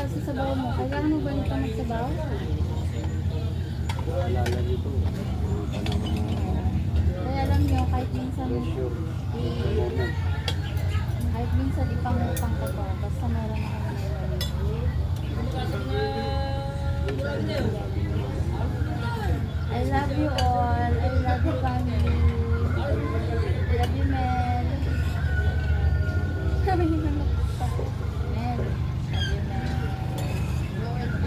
sa sabaw mo. Kailangan mo ba nito magsabaw? Alala dito. Panahon na Kaya alam nyo, kahit minsan, pressure. Moment. kahit minsan ipangupang ko to, basta meron ako I love you all. I love you, family. I love you, Mel. Sabi niyo naman pa. Mel. Love you, Mel.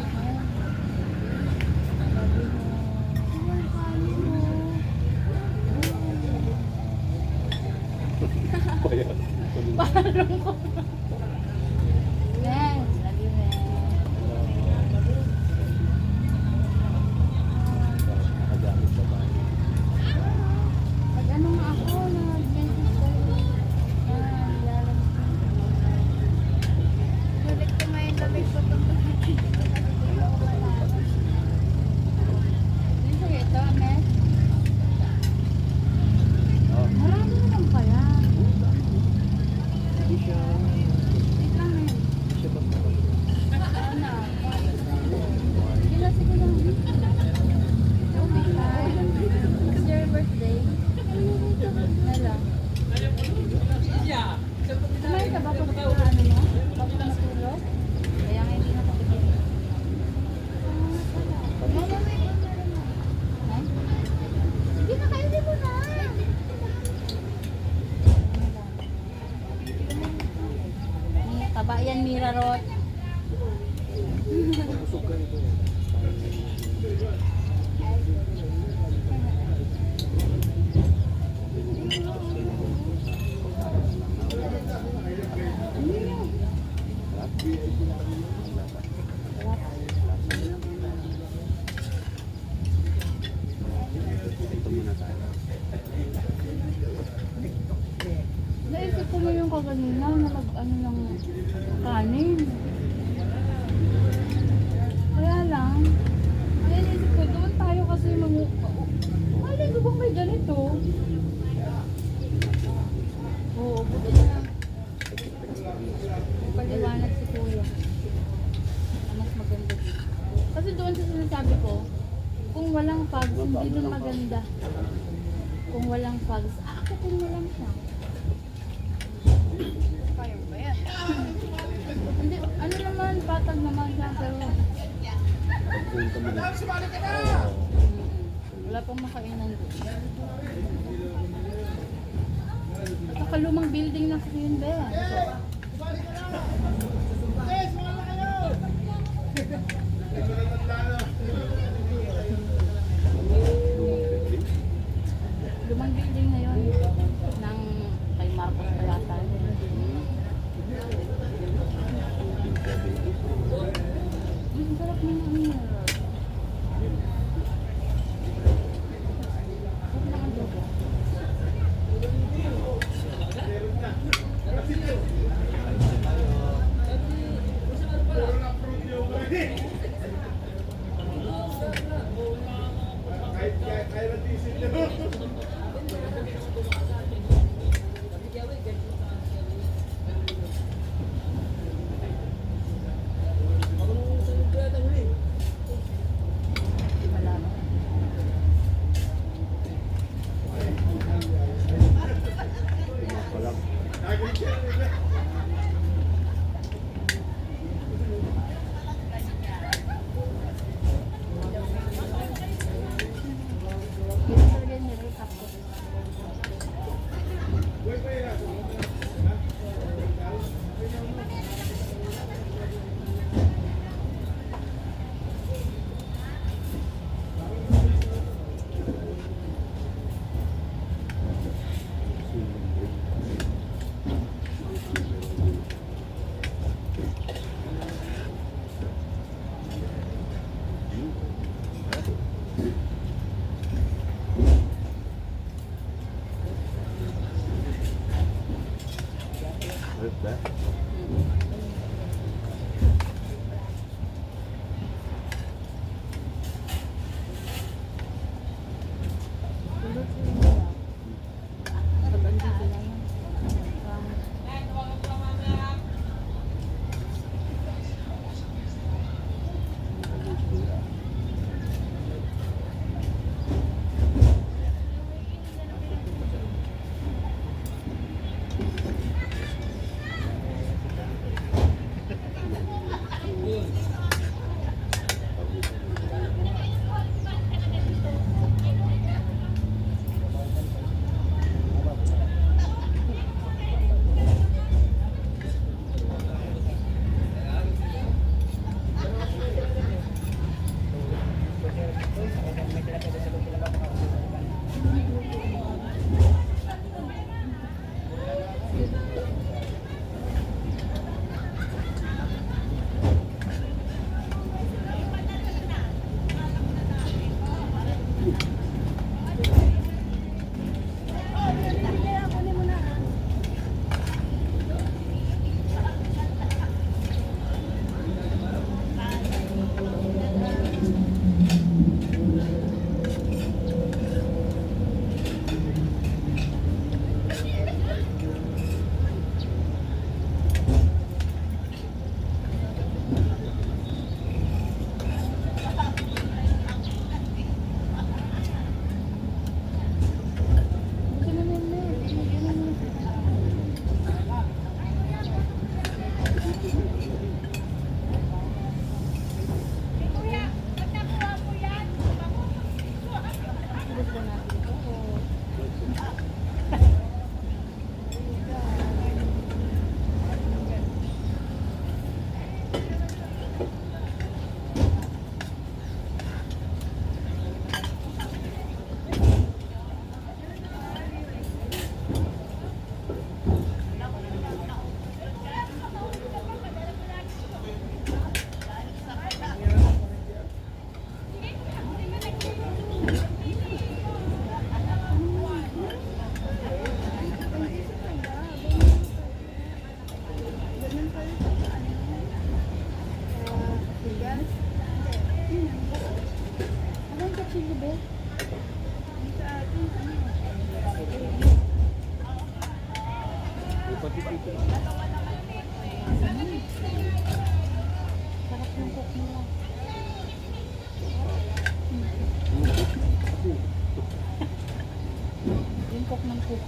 Mel. Love you, Payat. Parang ko. Mel. Love you, Mel. Nakagamit sa bahay. Pag ano nga ako, nag-message kayo. Nilalang ko. Balik ko ngayon lamig ko itong Dito ito, Mel. Oh. Marami naman pala. Hindi siya. Wait lang, Mel. Hindi siya basta. Ano? Sige lang, sige lang. Oh my God. It's your birthday. Nala. Kumain ka ba pag ano mo? Bago ka natulog? Kaya nga hindi nakapagigil. Sige na kayo, di mo na. Taba yan, Mira Rot. Busog ka nito. Ito muna tayo. Naisip ko na yung kaganina na mag-ano ng kanin. Kaya lang, kaya naisip ko, doon tayo kasi malay ko bang may ganito? Oo, buti na lang. Paliwanag si Kuya. Mas maganda dito. Kasi doon sa sinasabi ko, kung walang fags, hindi doon maganda. Kung walang fags, ako kung walang siya. Kaya ba yan? Hindi, ano naman, patag naman siya, pero Pagpunta mo na. wala pang makainan doon. At saka lumang building na kasi yun, Be. Lumang building. Lumang building na yun. Ng kay Marcos pa yata. Ang sarap na ano. Sarap na ang logo.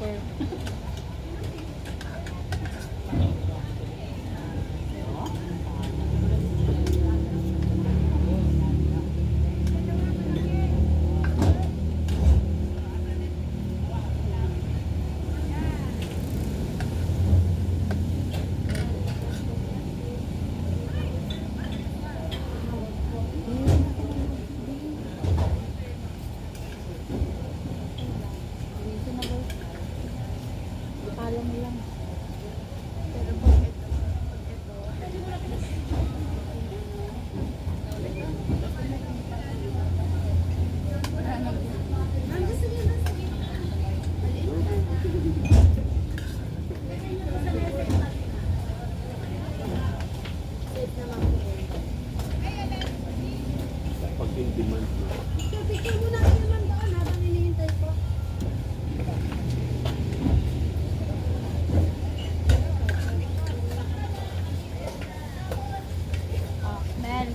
Sir. Reasonable. Akala mo lang. Pero pag ito, Pag yung demand mo, picture mo na kayo naman doon habang hinihintay ko. Oh, Mel.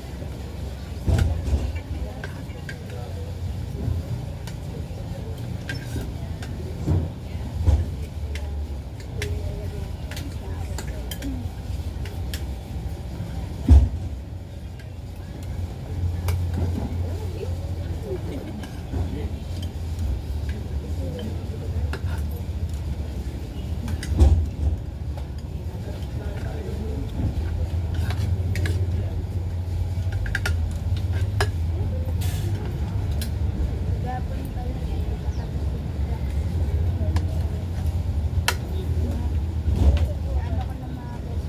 Gapon pala eh. Ano ko na mga best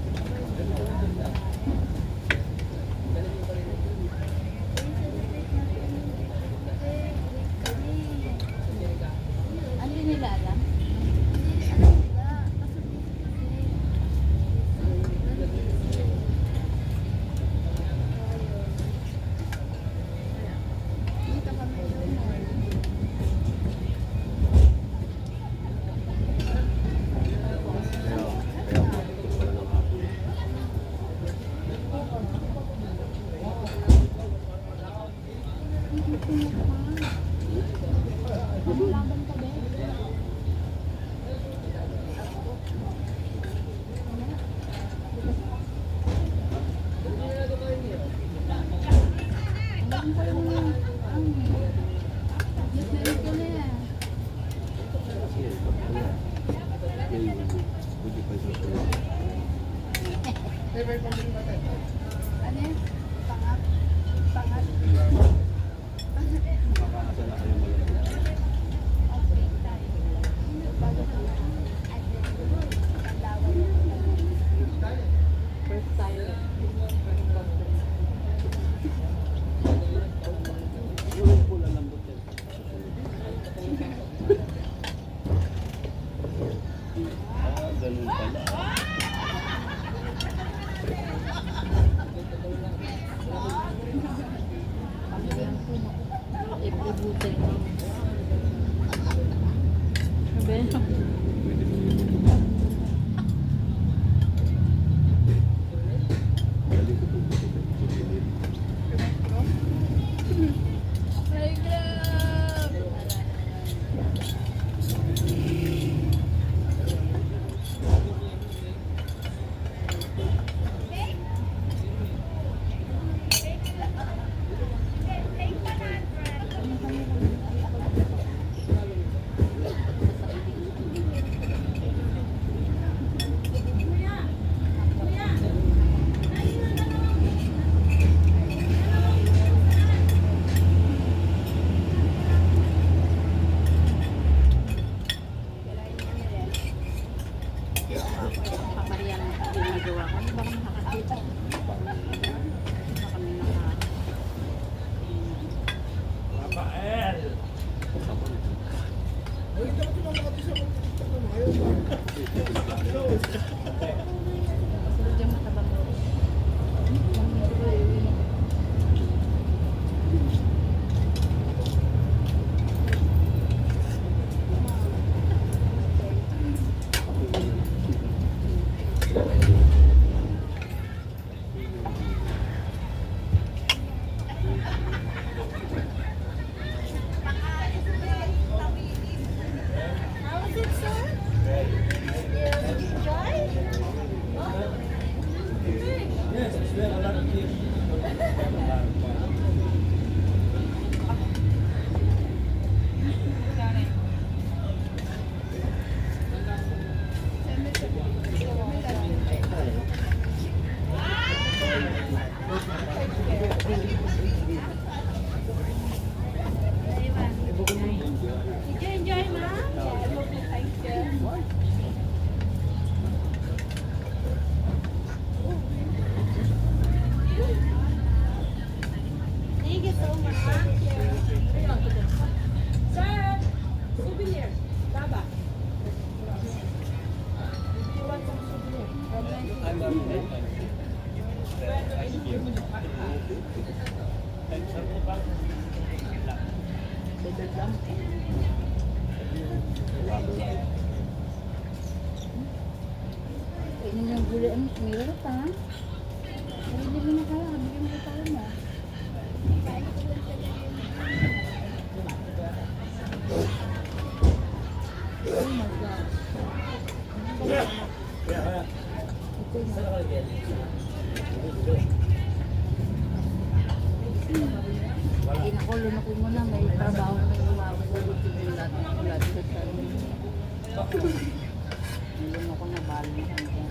Ano yun nila alam? Dito kami doon. kaya makikita pala ng hapon. Ano laban ka ba? Ang pa lang yan. Yes, meron ko na yan. Kasi, pwede pa sa tulog. Ano yan? Pangat. Pangat. Makakaasa na kayo malapit. Bago ka na. Paglawan yan. First time. Yung pula lambot yan. Ganun pala. Pamilya ko. Every butil mo. Enjoy, ma'am. Thank you so much. Sir, souvenir. Baba. You want some souvenir? Ini yang gula ang mirror ta. Hindi mo na kaya, bigyan mo tayo na. Oh my God. Ito na. Inakulo na ko muna, may trabaho na umabot sa ulat sa sabi. Hindi mo ko nabalo na kanya.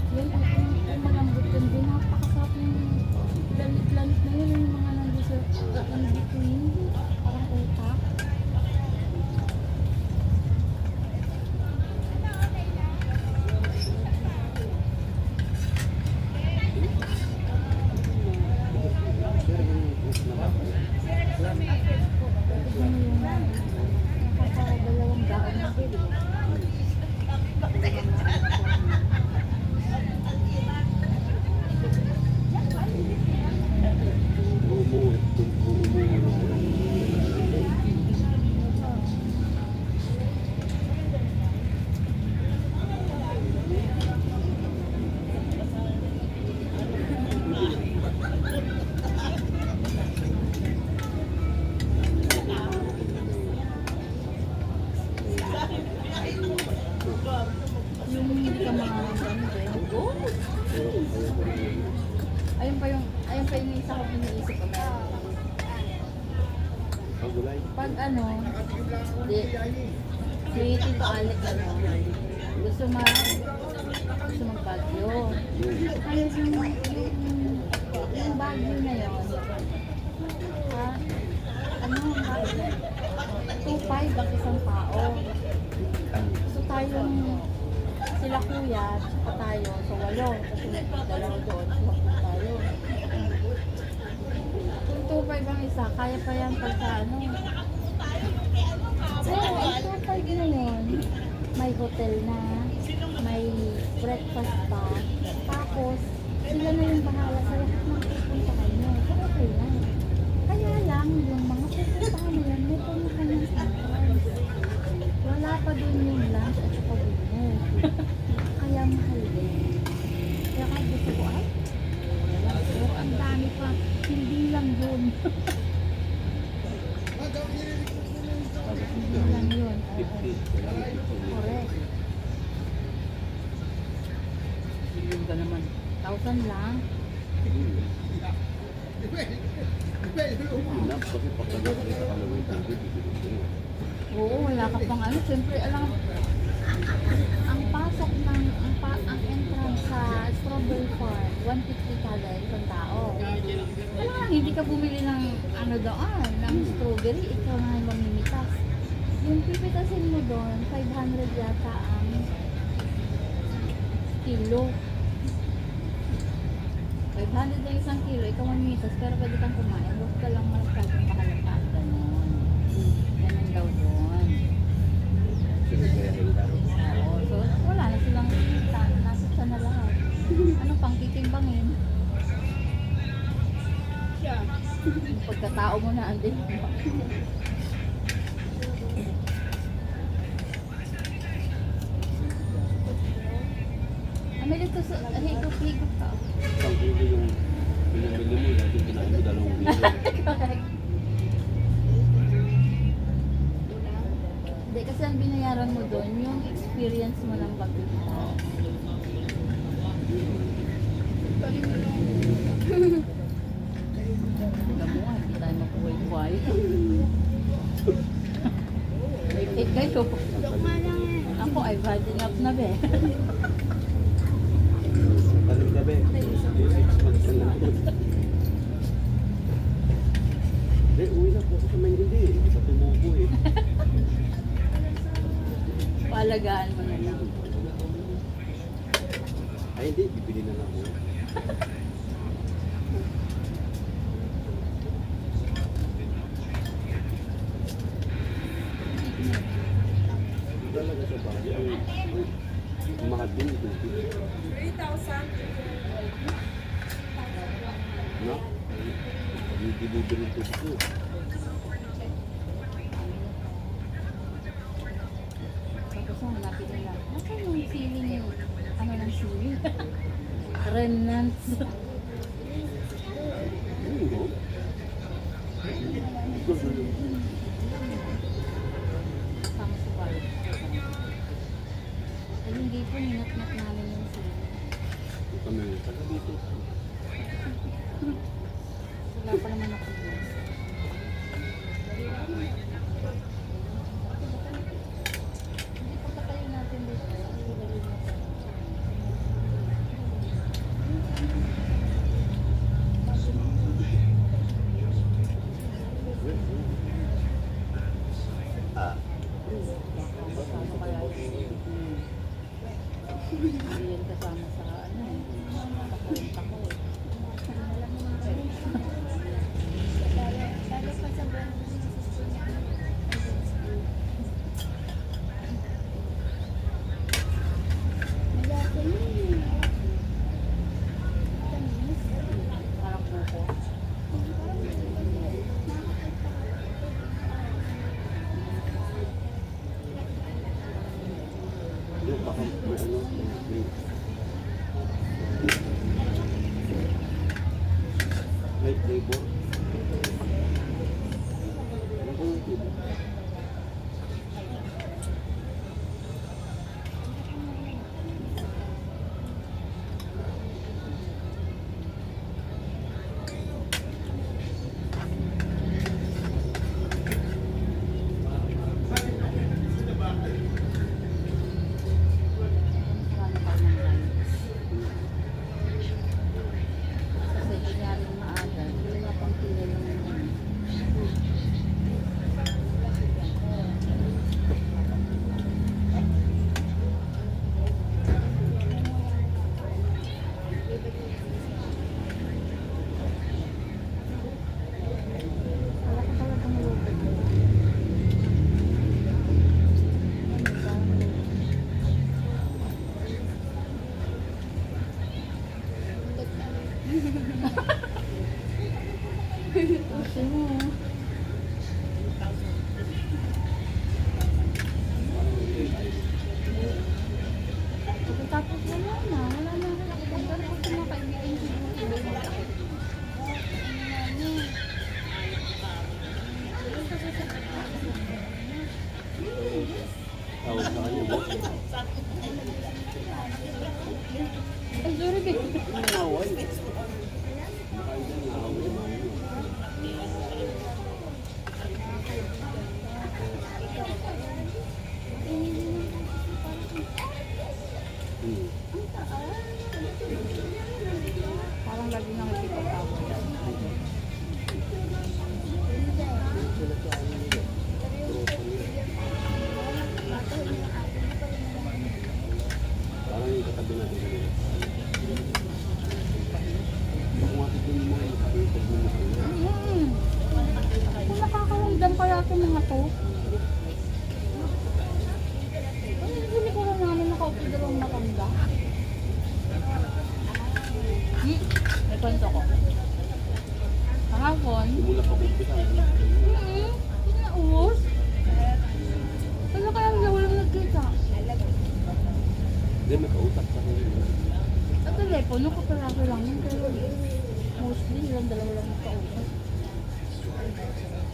Yan ang mga buton din, napakasarap yung lanit-lanit na yun, yung mga nandun sa in between, parang utak. Nakakadalawang daan na din. Yung hindi ka ayun pa yung isa ko iniisip ko na. Pag ano, si Tito Alex gusto mag-Baguio. Kaya yung Baguio na yun, ano, 2.5 ang isang tao. So tayong sila kuya, saka tayo, so 8. Kasi may dalawa doon, so 8 tayo. Kung 2.5 ang isa, kaya pa yan pagka ano. Oo, 2.5 na yun. May hotel na, may breakfast pa. Tapos, sila na yung bahala sa lahat ng pupuntahan nyo. So okay na. Kaya lang, yung mga pupuntahan na yan, may kanya-kanyang entrance. Wala pa dun yung lunch at saka dinner. Kaya mahal din. Kaya kahit gusto ko, ay, ang dami pa. Hindi lang yun. Hindi lang yun. Correct. Yun ka naman. 1,000 lang. Oo, wala ka pang ano. Siyempre, alam, ang pasok ng, ang entrance sa Strawberry Farm, 150 kada isang tao. Wala lang, hindi ka bumili ng ano doon, ng strawberry, ikaw na yung mamimitas. Yung pipitasin mo doon, 500 yata ang kilo. 500 na isang kilo, ikaw mamimitas, pero pwede kang kumain. Huwag ka lang masyadong mahalata. Ganon. Ganon daw doon. Oo, so wala na silang kita. Nasa na lahat. Ano pang kitimbangin? Yung pagkatao mo na andin. Amelito sa higop-higop ka. Isang kilo yung pinamili mo, dati kinain mo 2 kilo. Correct. Hindi, kasi ang binayaran mo doon, yung experience mo ng pagpunta. Balik mo lang. Tingnan mo nga, hindi tayo makuhay-kuhay. Eh, kayo. Lukma lang eh. Ako ay bad enough na be. Talag gabi. 6 months na lang. Uwi na po ako sa Maynila eh. Hindi pa tumubo eh. Paalagaan mo na lang. Ay hindi, bibili na lang ako. Talaga sa bagay. Ang mahal din ito. 3,000. No? Yung delivery ito dito. Tapos hanapin nila. Nasaan yung feeling yung ano ng feeling? Remnants. No? Sama sa balik. Ay, hindi po, hinat-nat namin yung feeling. Ito kami taga dito. Wala pa naman ako doon. Hindi pagkatayo natin dito. Ah. Kasama kaya yun. Hindi yan kasama sa ano eh. Sa kwenta ko eh. Lalo pa sa buwan mo sa school niya. Malaki yun eh. Tamis. Parang buko. Yung baka may ano, may flavor. Marami pa ng rice. Kasi nangyari maaga. Hindi na pang pila yung wala ka talagang lupit. Kasi mo. Tapos wala na. Wala na. Pero kung sa mga kaibigan siguro, hindi mo sakit. Tawag sa kanya, boss. Ay, sorry babe. Nawaway. Makain din, nawaway yung mga yun. Parang lagi nakikipagtawa yan. Parang yung katabi natin kanina. Kung matitin mo yung kapitag mo na kanina. Kung nakakaramdam kaya itong mga to. Ay, hindi ko lang namin nakaupo dalawang matanda. May kwento ko. Kahapon, Simula pa kumpisa. Pinauos. Ano kaya nila walang nagkita? Hindi, may kausap sa kanina. Sa telepono, kaparaso lang yun. Pero mostly, ilang dalawa lang nagkausap.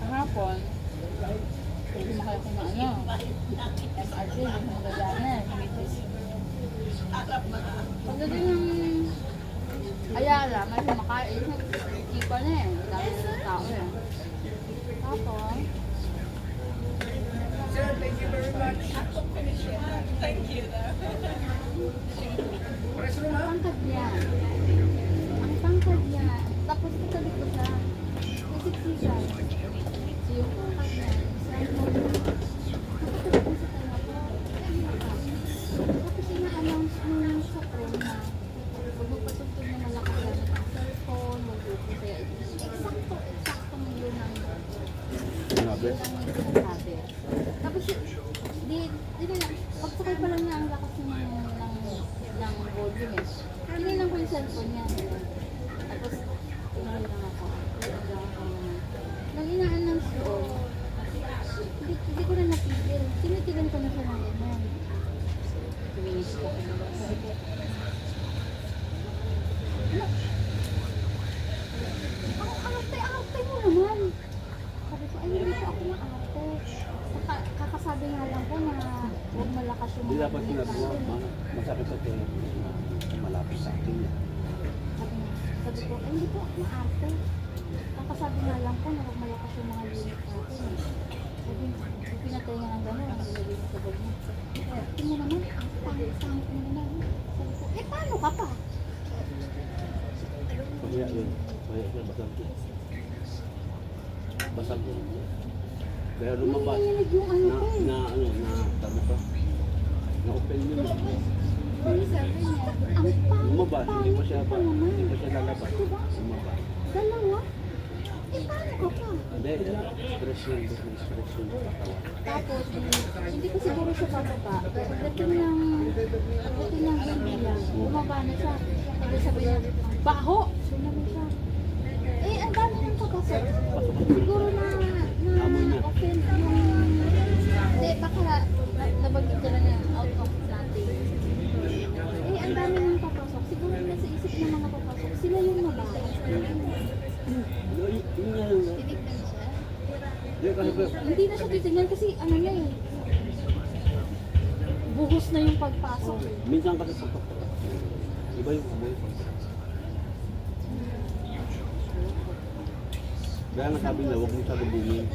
Kahapon, sumakay ako na ano. Actually, yung mga gagana. Pagdating ng Ayala, may kumakain. Ipa na eh. Dami na ng tao eh. Tapos, Sir, thank you very much. Thank you. ang tangkad niya. Ang tangkad niya. Tapos katabi ko siya. Isiksisan. So yung tangkad niya. Nakatabi ko sa kanya ko. Tapos ina-announce mo yung sa phone na huwag magpatugtog na malakas yan ang cellphone, huwag mo kaya eksakto yun ang Sinabi? yun ang sinasabi. Tapos di na lang, pagsakay pa lang niya ang lakas ng volume eh. Tinilang ko yung cellphone niya. Tapos, tinilang ako. Nang ina-announce ko, hindi ko na napigil. Tinitigan ko na siya ng ganyan. Tuminis ko. Sabi ko, ano? Ang arte mo naman. Sabi ko, ay hindi ko ako maarte. Kakasabi nga lang ko na huwag malakas yung Hindi mga dapat unit sinabi mo, natin. masakit sa tiyan malapit sa akin yan. Sabi ko, ay hindi po ako maarte. Kakasabi nga lang ko na huwag malakas yung mga unit natin. Sabi, pinatay nga ng gano'n, ang nilagay mo sa bag mo. Ito mo naman, ang pangit mo naman. Sabi ko, eh paano ka pa? Kaya yun, basag yun. Basag yun. Kaya lumabas. Nanginginig yung ano ko eh. Sabi pa, na-open yun. Sabi niya, ang Lumabas, hindi pa siya naman. lalabas. Diba? Lumabas. Dalawa? Eh paano ka pa? Hindi, stress yun, stress yun. Tapos, hindi ko siguro siya bababa. Pagdating ng Gambia, bumaba na siya. Sabi niya, baho! Sumabi siya. Eh, ang dami ng papasok. Siguro na offend yung... Hindi, baka nabanggit nila na out of nothing. Eh, ang dami ng papasok. Siguro nasa isip ng mga papasok, sila yung mabaho. Yun nga yun. Tinignan siya. Hindi, kasi Hindi na siya titignan kasi ano na eh. Buhos na yung pagpasok. minsan kasi pagpapasok. Iba yung amoy. Kaya nasabi na huwag mo siya gubumin.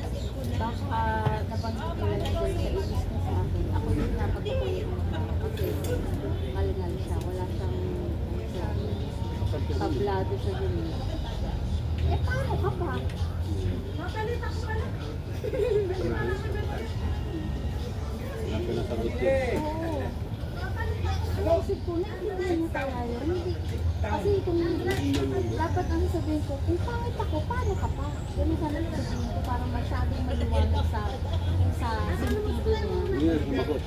Baka nabanggit nila na dahil sa ibis na sa akin. Ako yung napagpapayag mo kasi malingal siya. Wala siyang tablado siya dun. Eh paano ka pa? Mapalit ako pala. Wala siya nasagot yun. Oo. Naisip ko na hindi niya kaya yun. Hindi. Kasi kung dapat ang sabihin ko, kung pangit ako, paano ka pa? Ganun sana sabihin ko para masyadong maliwanag sa sentido niya. Hindi nga sumagot.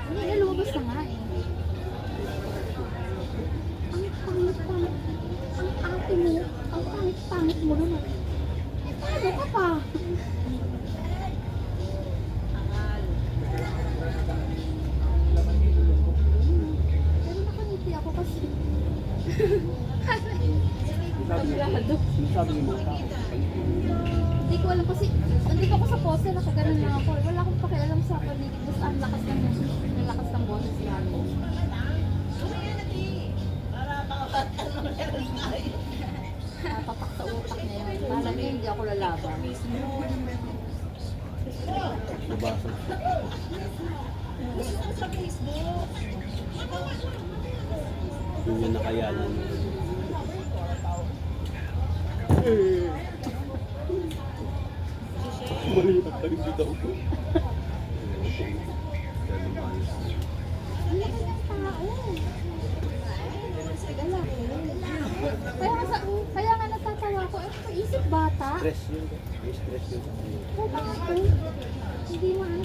Hindi, lumabas na nga eh. Ang pangit-pangit. Ang ate mo, ang pangit-pangit mo naman. Eh, paano ka pa? Pero nakangiti ako kasi. Tablado. Sabi ng mga tao. Hindi ko alam kasi, nandito ako sa poster, nakaganon lang ako. Wala akong pakialam sa paligid. Basta ang lakas ng boses namin. Natatak sa utak niya yun. Parang niya hindi ako lalaban. Nabasa. Yun yung nakayanan. Maliit pa rin dito ako. Ang laki ng tao. Kaya nga natatawa ko, isip bata. Stress yun. May stress yun. Oh, bakit? Hindi mo ang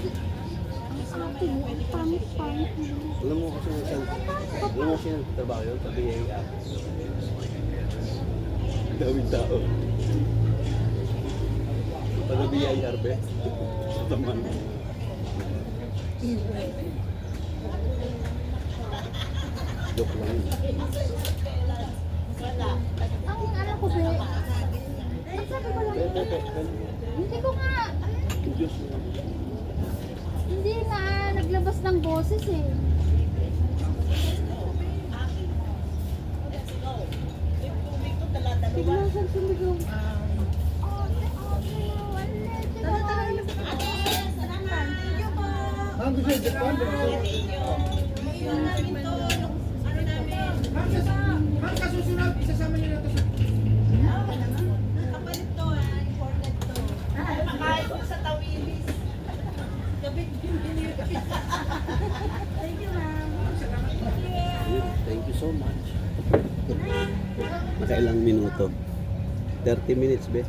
ate mo, ang pangit-pangit mo. Alam mo kasi alam mo siya nagtatrabaho yun sa BAR. Ang daming tao. Taga BAR be. Sa taman. Joke lang yun. Ang alam ko ba, ang sabi ko lang, hindi ko nga, Diyos. Hindi na naglabas ng boses eh. Bigla siyang sumigaw. Ang gusto yung Japan, Ma'am, kasusunod, isasama niyo na ito sa... Makain ko sa tawilis. Gabit yung Thank you so much. Nakailang minuto? 30 minutes, be.